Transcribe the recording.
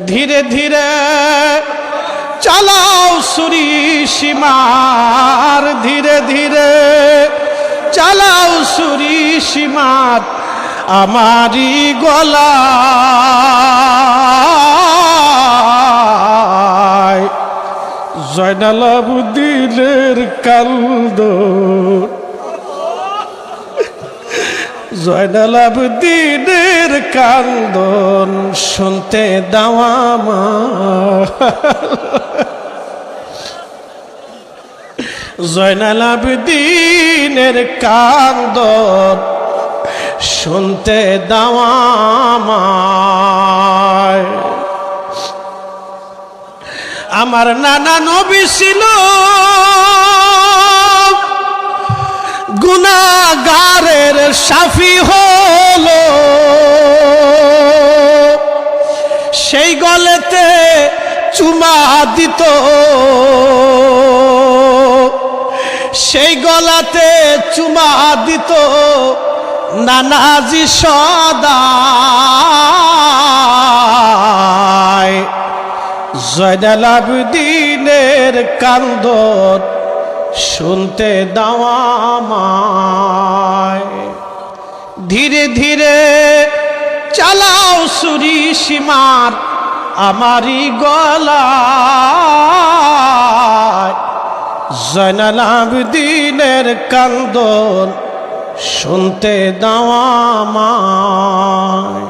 ধীরে ধীরে চালাও ছুরি সীমার, ধীরে ধীরে চালাও ছুরি সীমার আমারি গলায়। জয়নাল আবেদিনের কান্দন, জয়নাল আবেদিনের কান্দন শুনতে দাও আমার। জয়নাল আবেদিনের কান্দন শুনতে দাও আমায়। আমার নানা নবী ছিল গুনাহগারের শাফি হলো, সেই গলেতে চুমা দিত, সেই গলাতে চুমা দিত নানাজি সদায়। জয়নাল আবেদিনের কান্দন শুনতে দাও আমায়। ধীরে ধীরে চালাও ছুরি সীমার আমারি গলায়। জয়নাল আবেদিনের কান্দন শুনতে দাও আমায়।